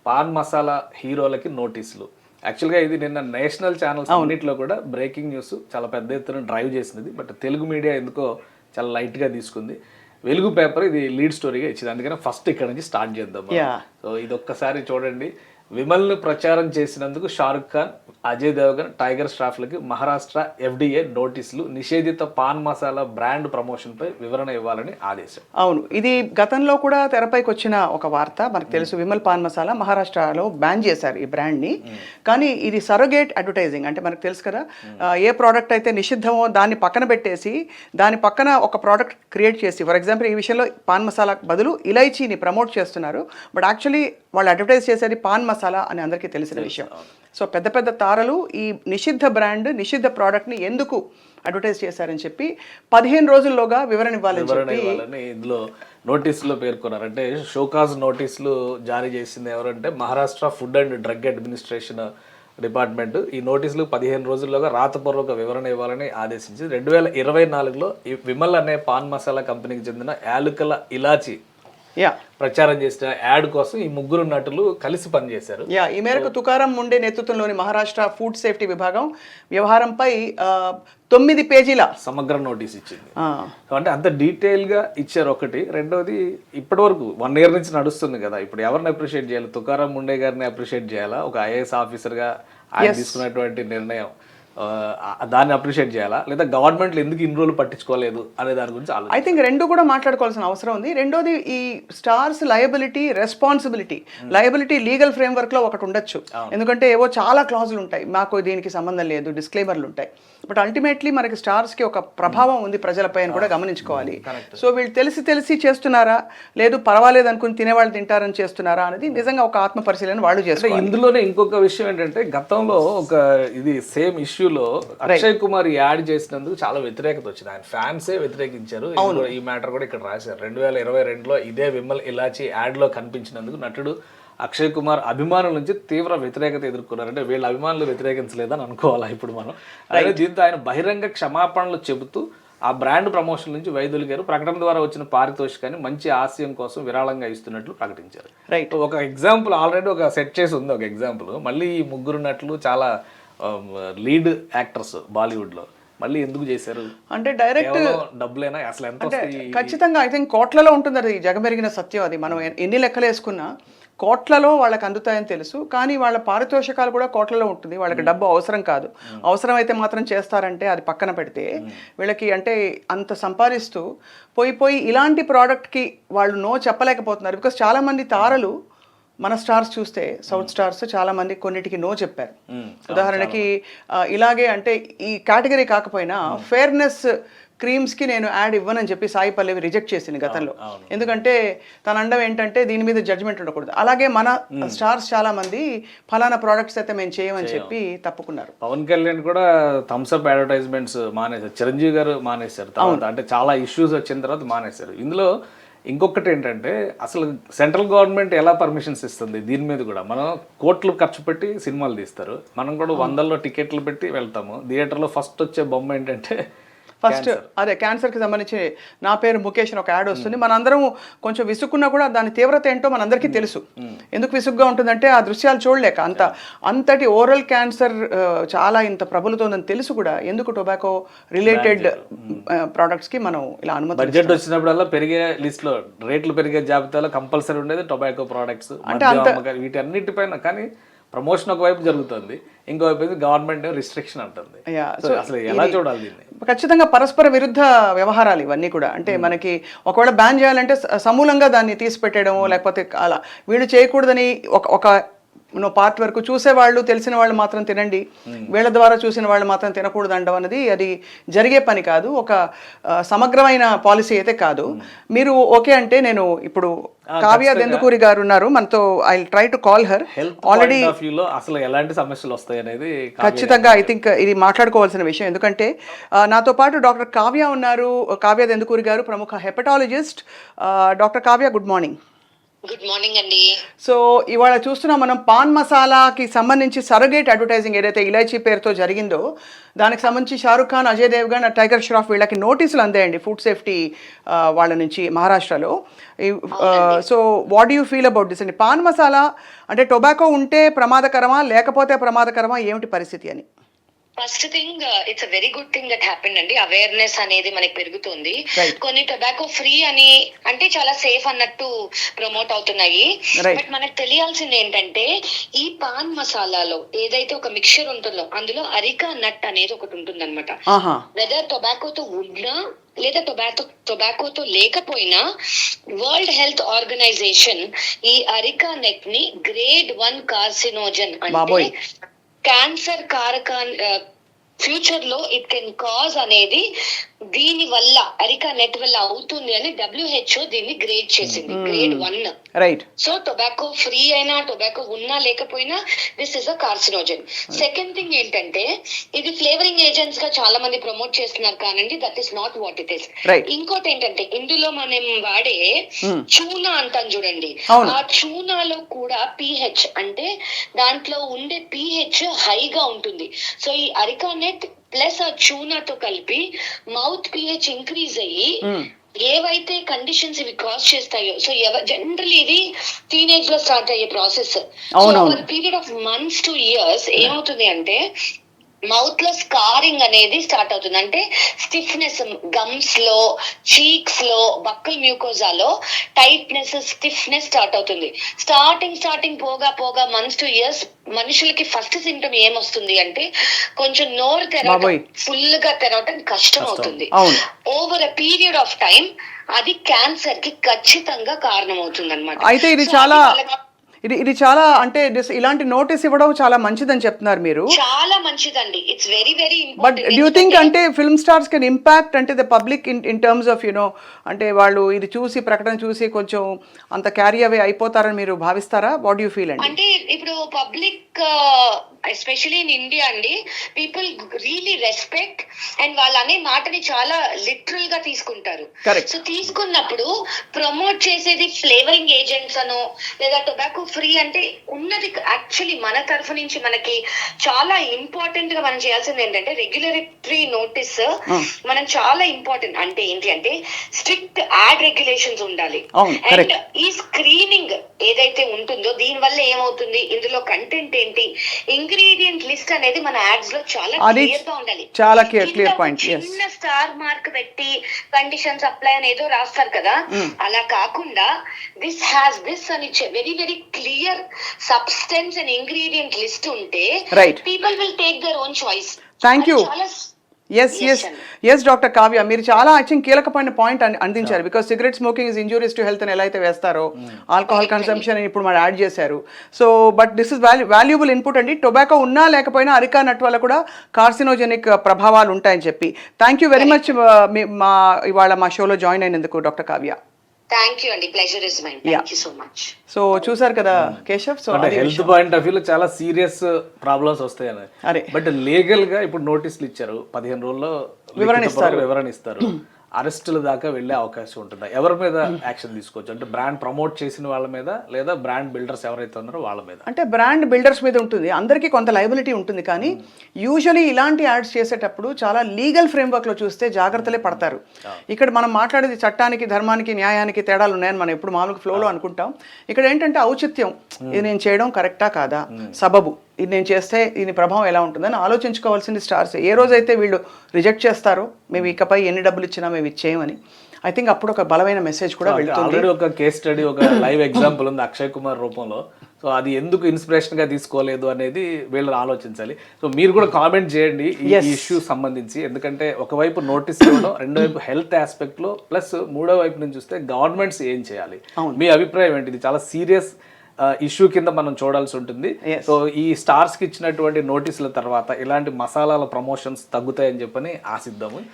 Pan masala హీరోలకి నోటీసులు. యాక్చువల్గా ఇది నిన్న నేషనల్ ఛానల్స్ అన్నింటిలో కూడా బ్రేకింగ్ న్యూస్ చాలా పెద్ద ఎత్తున డ్రైవ్ చేసింది. బట్ తెలుగు మీడియా ఎందుకో చాలా లైట్గా తీసుకుంది. వెలుగు పేపర్ ఇది లీడ్ స్టోరీగా ఇచ్చింది. అందుకని ఫస్ట్ ఇక్కడ నుంచి స్టార్ట్ చేద్దాం. సో ఇది ఒక్కసారి చూడండి. విమల్ను ప్రచారం చేసినందుకు షారుఖ్ ఖాన్, అజయ్ దేవగన్, టైగర్ ష్రాఫ్లకి మహారాష్ట్ర FDA నోటీసులు. నిషేధిత పాన్ మసాలా బ్రాండ్ ప్రమోషన్పై వివరణ ఇవ్వాలని ఆదేశం. అవును, ఇది గతంలో కూడా తెరపైకి వచ్చిన ఒక వార్త. మనకు తెలుసు, విమల్ పాన్ మసాలా మహారాష్ట్రలో బ్యాన్ చేశారు ఈ బ్రాండ్ని. కానీ ఇది సరోగేట్ అడ్వర్టైజింగ్. అంటే మనకు తెలుసు కదా, ఏ ప్రోడక్ట్ అయితే నిషిద్ధమో దాన్ని పక్కన పెట్టేసి దాని పక్కన ఒక ప్రోడక్ట్ క్రియేట్ చేసి, ఫర్ ఎగ్జాంపుల్ ఈ విషయంలో పాన్ మసాలా బదులు ఇలైచీని ప్రమోట్ చేస్తున్నారు. బట్ యాక్చువల్లీ వాళ్ళు అడ్వర్టైజ్ చేసేది పాన్ మసాలా అని అందరికీ తెలిసిన విషయం. సో పెద్ద పెద్ద తారలు ఈ నిషిద్ధ బ్రాండ్, నిషిద్ధ ప్రోడక్ట్ని ఎందుకు అడ్వర్టైజ్ చేశారని చెప్పి 15 రోజుల్లోగా వివరణ ఇవ్వాలని ఇందులో నోటీసులో పేర్కొన్నారు. అంటే షోకాజ్ నోటీసులు జారీ చేసింది ఎవరంటే Maharashtra food and drug administration department. ఈ నోటీసులు 15 రోజుల్లోగా రాతపూర్వక వివరణ ఇవ్వాలని ఆదేశించింది. 2024లో ఈ విమల్ అనే పాన్ మసాలా కంపెనీకి చెందిన యాలుకల ఇలాచి ప్రచారం చేసిన యాడ్ కోసం ఈ ముగ్గురు నటులు కలిసి పనిచేశారు. ఈ మేరకు తుకారం ముండే నేతృత్వంలోని మహారాష్ట్ర ఫుడ్ సేఫ్టీ విభాగం వ్యవహారంపై 9 పేజీల సమగ్ర నోటీస్ ఇచ్చింది. అంటే అంత డీటెయిల్ గా ఇచ్చారు. ఒకటి. రెండోది, ఇప్పటి వరకు 1 year నుంచి నడుస్తుంది కదా, ఇప్పుడు ఎవరిని అప్రిషియేట్ చేయాలి? తుకారం ముండే గారిని అప్రిషియేట్ చేయాలా? ఒక IAS ఆఫీసర్ గా ఆయన తీసుకున్నటువంటి నిర్ణయం దాన్ని అప్రిషియేట్ చేయాలా, లేదా గవర్నమెంట్లు ఎందుకు ఇన్ని రోజులు పట్టించుకోలేదు అనే దాని గురించి ఐ థింక్ రెండు కూడా మాట్లాడుకోవాల్సిన అవసరం ఉంది. రెండోది, ఈ stars liability, responsibility. Liability legal framework లో ఒకటి ఉండొచ్చు, ఎందుకంటే ఏవో చాలా క్లాజులు ఉంటాయి, మాకు దీనికి సంబంధం లేదు, డిస్క్లైమర్లు ఉంటాయి. బట్ అల్టిమేట్లీ మనకి స్టార్స్కి ఒక ప్రభావం ఉంది ప్రజలపై అని కూడా గమనించుకోవాలి. సో వీళ్ళు తెలిసి చేస్తున్నారా, లేదు పర్వాలేదు అనుకుని తినేవాళ్ళు తింటారని చేస్తున్నారా అనేది నిజంగా ఒక ఆత్మ పరిశీలన వాళ్ళు చేస్తారు. ఇందులోనే ఇంకొక విషయం ఏంటంటే, గతంలో ఒక ఇది సేమ్ ఇష్యూలో అక్షయ్ కుమార్ యాడ్ చేసినందుకు చాలా వ్యతిరేకత వచ్చింది. ఆయన ఫ్యాన్సే వ్యతిరేకించారు. ఈ మ్యాటర్ కూడా ఇక్కడ రాశారు. 2022లో ఇదే విమల్ ఇలాచి యాడ్ లో కనిపించినందుకు నటుడు అక్షయ్ కుమార్ అభిమానుల నుంచి తీవ్ర వ్యతిరేకత ఎదుర్కొన్నారు. అంటే వీళ్ళ అభిమానులు వ్యతిరేకించలేదని అనుకోవాలా ఇప్పుడు మనం. అలాగే దీంతో ఆయన బహిరంగ క్షమాపణలు చెబుతూ ఆ బ్రాండ్ ప్రమోషన్ నుంచి వైదొలిగారు. ప్రకటన ద్వారా వచ్చిన పారితోషికాన్ని మంచి ఆశయం కోసం విరాళంగా ఇస్తున్నట్లు ప్రకటించారు. రైట్. ఒక ఎగ్జాంపుల్ ఆల్రెడీ ఒక సెట్ చేసి ఉంది. ఒక ఎగ్జాంపుల్ మళ్ళీ ఈ ముగ్గురు నటులు చాలా లీడ్ యాక్టర్స్ బాలీవుడ్ లో మళ్ళీ ఎందుకు చేశారు అంటే డైరెక్ట్ డబ్బులేనా అసలు ఎంత? ఖచ్చితంగా ఐ థింక్ కోట్లలో ఉంటుంది. అది జగమెరిగిన సత్యం. అది మనం ఎన్ని లెక్కలు వేసుకున్నా కోట్లలో వాళ్ళకి అందుతాయని తెలుసు. కానీ వాళ్ళ పారితోషికాలు కూడా కోట్లలో ఉంటుంది. వాళ్ళకి డబ్బు అవసరం కాదు. అవసరం అయితే మాత్రం చేస్తారంటే అది పక్కన పెడితే, వీళ్ళకి అంటే అంత సంపాదిస్తూ పోయి ఇలాంటి ప్రోడక్ట్కి వాళ్ళు నో చెప్పలేకపోతున్నారు. బికాస్ చాలామంది తారలు మన స్టార్స్ చూస్తే, సౌత్ స్టార్స్ చాలా మంది కొన్నిటికి నో చెప్పారు. ఉదాహరణకి ఇలాగే అంటే ఈ కేటగిరీ కాకపోయినా ఫేర్నెస్ క్రీమ్స్కి నేను యాడ్ ఇవ్వనని చెప్పి సాయి పల్లవి రిజెక్ట్ చేసింది గతంలో. ఎందుకంటే తన అండం ఏంటంటే దీని మీద జడ్జ్మెంట్ ఉండకూడదు. అలాగే మన స్టార్స్ చాలా మంది ఫలానా ప్రోడక్ట్స్ అయితే మేము చేయమని చెప్పి తప్పుకున్నారు. పవన్ కళ్యాణ్ కూడా థమ్స్అప్ అడ్వర్టైజ్మెంట్స్ మానేశారు. చిరంజీవి గారు మానేశారు. అంటే చాలా ఇష్యూస్ వచ్చిన తర్వాత మానేశారు. ఇందులో ఇంకొకటి ఏంటంటే, అసలు సెంట్రల్ గవర్నమెంట్ ఎలా పర్మిషన్స్ ఇస్తుంది దీని మీద కూడా? మనం కోట్లు ఖర్చు పెట్టి సినిమాలు తీస్తారు, మనం కూడా 100లో టికెట్లు పెట్టి వెళ్తాము. థియేటర్లో ఫస్ట్ వచ్చే బొమ్మ ఏంటంటే ఫస్ట్ అదే క్యాన్సర్కి సంబంధించి నా పేరు ముఖేష్ అని ఒక యాడ్ వస్తుంది. మనందరం కొంచెం విసుక్కున్నా కూడా దాని తీవ్రత ఏంటో మనందరికీ తెలుసు. ఎందుకు విసుగ్గా ఉంటుందంటే ఆ దృశ్యాలు చూడలేక. అంతటి ఓరల్ క్యాన్సర్ చాలా ఇంత ప్రబలుతోందని తెలుసు కూడా ఎందుకు టొబాకో రిలేటెడ్ ప్రోడక్ట్స్కి మనం ఇలా అనుమతి. బడ్జెట్ వచ్చినప్పుడల్లా పెరిగే లిస్ట్లో, రేట్లు పెరిగే జాబితాలో కంపల్సరీ ఉండేది టొబాకో ప్రోడక్ట్స్ అంటే వీటన్నిటిపైన. కానీ ప్రమోషన్ ఒకవైపు జరుగుతుంది, ఇంకోవైపు గవర్నమెంట్ రిస్ట్రిక్షన్ అంటుంది. అసలు ఎలా చూడాలి దీన్ని? ఖచ్చితంగా పరస్పర విరుద్ధ వ్యవహారాలు ఇవన్నీ కూడా. అంటే మనకి ఒకవేళ బ్యాన్ చేయాలంటే సమూలంగా దాన్ని తీసి పెట్టడము, లేకపోతే అలా వీళ్ళు చేయకూడదని ఒక పార్ట్ వరకు చూసేవాళ్ళు, తెలిసిన వాళ్ళు మాత్రం తినండి, వీళ్ళ ద్వారా చూసిన వాళ్ళు మాత్రం తినకూడదు అనడం అనేది అది జరిగే పని కాదు. ఒక సమగ్రమైన పాలసీ అయితే కాదు. మీరు ఓకే అంటే నేను ఇప్పుడు కావ్య దెందుకూరి గారు ఉన్నారు మనతో, I try to call her. Already అసలు ఎలాంటి సమస్యలు వస్తాయి అనేది ఖచ్చితంగా ఐ థింక్ ఇది మాట్లాడుకోవాల్సిన విషయం. ఎందుకంటే నాతో పాటు డాక్టర్ కావ్య ఉన్నారు. కావ్య దెందుకూరి గారు ప్రముఖ hepatologist. Doctor Kavya, good morning. Good morning అండి. సో ఇవాళ చూస్తున్నాం మనం పాన్ మసాలాకి సంబంధించి సరగేట్ అడ్వర్టైజింగ్ ఏదైతే ఇలాచీ పేరుతో జరిగిందో దానికి సంబంధించి షారుఖ్ ఖాన్, అజయ్ దేవ్గన్, టైగర్ ష్రాఫ్ వీళ్ళకి నోటీసులు అందాయండి ఫుడ్ సేఫ్టీ వాళ్ళ నుంచి మహారాష్ట్రలో. So what do you feel about this అండి? పాన్ మసాలా అంటే టొబాకో ఉంటే ప్రమాదకరమా లేకపోతే ప్రమాదకరమా, ఏమిటి పరిస్థితి అని? First thing it's a very good thing that happened అండి. అవేర్నెస్ అనేది మనకి పెరుగుతుంది. Right. కొన్ని టొబాకో ఫ్రీ అని అంటే చాలా సేఫ్ అన్నట్టు ప్రమోట్ అవుతున్నాయి. Right. బట్ మనకు తెలియాల్సింది ఏంటంటే ఈ పాన్ మసాలాలో ఏదైతే ఒక మిక్చర్ ఉంటుందో అందులో అరికా నట్ అనేది ఒకటి ఉంటుంది అనమాట. ఆహా, వెదర్ టొబాకోతో ఉన్నా లేదా టొబాకోతో లేకపోయినా వరల్డ్ హెల్త్ ఆర్గనైజేషన్ ఈ అరికా నెట్ ని గ్రేడ్ 1 కార్సినోజన్ అంటే బాబోయ్. క్యాన్సర్ కారకాన్ ఫ్యూచర్ లో ఇట్ కెన్ కాజ్ అనేది దీని వల్ల అరికా నెట్ వల్ల అవుతుంది అని WHO దీన్ని గ్రేడ్ చేసింది, grade 1. Right. So tobacco free అయినా టొబాకో ఉన్నా లేకపోయినా this is a carcinogen. Second thing ఏంటంటే ఇది ఫ్లేవరింగ్ ఏజెంట్స్ గా చాలా మంది ప్రమోట్ చేస్తున్నారు కానండి, that is not what it is. Right. ఇంకోటి ఏంటంటే ఇందులో మనం వాడే చూనా అంటాం చూడండి, అవును. ఆ చూనాలో కూడా pH అంటే దాంట్లో ఉండే pH హైగా ఉంటుంది. సో ఈ అరికా నెట్ ప్లస్ ఆ చూనాతో కలిపి మౌత్ pH ఇంక్రీజ్ అయ్యి ఏవైతే కండిషన్స్ ఇవి కాజ్ చేస్తాయో, సో జనరల్లీ ఇది టీనేజ్ లో స్టార్ట్ అయ్యే process. Period of months two years ఏమవుతుంది అంటే మౌత్ లో స్కారింగ్ అనేది స్టార్ట్ అవుతుంది. అంటే స్టిఫ్నెస్ గమ్స్ లో, చీక్స్ లో, బక్కల్ మ్యూకోజాలో టైట్నెస్, స్టిఫ్నెస్ స్టార్ట్ అవుతుంది. స్టార్టింగ్ పోగా మంత్స్ టు ఇయర్స్ మనుషులకి ఫస్ట్ సింటమ్ ఏమొస్తుంది అంటే కొంచెం నోరు తెరవటం, ఫుల్ గా తెరవటం కష్టం అవుతుంది. Over a period of time అది క్యాన్సర్ కి ఖచ్చితంగా కారణం అవుతుంది అనమాట. అయితే ఇది చాలా అంటే ఇలాంటి నోటీస్ ఇవ్వడం చాలా మంచిదని చెప్తున్నారు మీరు. చాలా మంచిదండి. It's very very but important. Do you think అంటే ఫిల్మ్ స్టార్స్ కెన్ ఇంపాక్ట్ అంటే the public in terms of అంటే వాళ్ళు ఇది చూసి ప్రకటన చూసి కొంచెం అంత క్యారీ అవే అయిపోతారని మీరు భావిస్తారా? వాట్ డూ యూ ఫీల్ అండి? అంటే ఇప్పుడు పబ్లిక్ ఎస్పెషలీ ఇన్ ఇండియా అండి, పీపుల్ రియలీ రెస్పెక్ట్ అండ్ వాళ్ళు అనే మాటని చాలా లిటరల్ గా తీసుకుంటారు. Correct. సో తీసుకున్నప్పుడు ప్రమోట్ చేసేది ఫ్లేవరింగ్ ఏజెంట్స్ అనో లేదా టొబాకో ఫ్రీ అంటే ఉన్నది యాక్చువల్లీ మన తరఫు నుంచి మనకి చాలా ఇంపార్టెంట్ గా మనం చేయాల్సింది ఏంటంటే రెగ్యులేటరీ నోటీస్ మనం చాలా ఇంపార్టెంట్. అంటే ఏంటి అంటే స్ట్రిక్ట్ యాడ్ రెగ్యులేషన్స్ ఉండాలి. అండ్ ఈ స్క్రీనింగ్ ఏదైతే ఉంటుందో దీని వల్ల ఏమవుతుంది, ఇందులో కంటెంట్ ఏంటి, ఇంగ్రీడియంట్ లిస్ట్ అనేది మన యాడ్స్ లో చాలా క్లియర్ గా ఉండాలి. చాలా క్లియర్ పాయింట్. చిన్న స్టార్ మార్క్ పెట్టి కండిషన్స్ అప్లై అని ఏదో రాస్తారు కదా, అలా కాకుండా దిస్ హ్యాస్ దిస్ అని very very clear substance and ingredient list ఉంటే people will take their own choice. Thank you. Yes doctor Kavya, మీరు చాలా కీలకమైన పాయింట్ అందించారు. Because cigarette smoking is injurious to health అని ఎలా అయితే వేస్తారో ఆల్కహాల్ కన్సంప్షన్ ఇప్పుడు మనం యాడ్ చేశారు. So but this is valuable input అండి. టొబాకో ఉన్నా లేకపోయినా అరికా నట్ వల్ల కూడా కార్సినోజెనిక్ ప్రభావాలు ఉంటాయని చెప్పి. థ్యాంక్ యూ వెరీ మచ్ ఇవాళ మా షోలో జాయిన్ అయినందుకు డాక్టర్ కావ్య. థ్యాంక్ యూ అండి, pleasure is mine. Thank you so much. So చూసారు కదా Keshav, so health point of వ్యూలో చాలా సీరియస్ ప్రాబ్లమ్స్ వస్తాయని. బట్ లీగల్ గా ఇప్పుడు నోటీసులు ఇచ్చారు, 15 రోజుల్లో వివరణ ఇస్తారు. అరెస్టుల దాకా వెళ్ళే అవకాశం ఉంటుందా? ఎవరి మీద యాక్షన్ తీసుకోవచ్చు? అంటే బ్రాండ్ ప్రమోట్ చేసిన వాళ్ళ మీద లేదా బ్రాండ్ బిల్డర్స్ ఎవరైతే ఉన్నారో వాళ్ళ మీద? అంటే బ్రాండ్ బిల్డర్స్ మీద ఉంటుంది, అందరికీ కొంత లయబిలిటీ ఉంటుంది. కానీ యూజువలీ ఇలాంటి యాడ్స్ చేసేటప్పుడు చాలా లీగల్ ఫ్రేమ్వర్క్లో చూస్తే జాగ్రత్తలే పడతారు. ఇక్కడ మనం మాట్లాడేది చట్టానికి, ధర్మానికి, న్యాయానికి తేడాలు ఉన్నాయని మనం ఎప్పుడు మామూలుగా ఫ్లోలో అనుకుంటాం. ఇక్కడ ఏంటంటే ఔచిత్యం, ఇది నేను చేయడం కరెక్టా కాదా, సబబు ఇది నేను చేస్తే దీని ప్రభావం ఎలా ఉంటుందని ఆలోచించుకోవాల్సింది స్టార్స్. ఏ రోజైతే వీళ్ళు రిజెక్ట్ చేస్తారో మేము ఇకపై ఎన్ని డబ్బులు ఇచ్చినా మేము ఇచ్చేయమని, ఐ థింక్ అప్పుడు ఒక బలమైన మెసేజ్ కూడా వెళ్తుంది. ఆల్రెడీ ఒక కేస్ స్టడీ, ఒక లైవ్ ఎగ్జాంపుల్ ఉంది అక్షయ్ కుమార్ రూపంలో. సో అది ఎందుకు ఇన్స్పిరేషన్ గా తీసుకోలేదు అనేది వీళ్ళు ఆలోచించాలి. సో మీరు కూడా కామెంట్ చేయండి ఈ ఇష్యూ సంబంధించి. ఎందుకంటే ఒకవైపు నోటీస్ ఇవ్వడం, రెండో వైపు హెల్త్ ఆస్పెక్ట్ లో, ప్లస్ మూడో వైపు నుంచి చూస్తే గవర్నమెంట్స్ ఏం చేయాలి, మీ అభిప్రాయం ఏంటి? ఇది చాలా సీరియస్ ఇష్యూ కింద మనం చూడాల్సి ఉంటుంది. సో ఈ స్టార్స్ కి ఇచ్చినటువంటి నోటీసుల తర్వాత ఇలాంటి మసాలాల ప్రమోషన్స్ తగ్గుతాయని చెప్పని ఆశిద్దాము.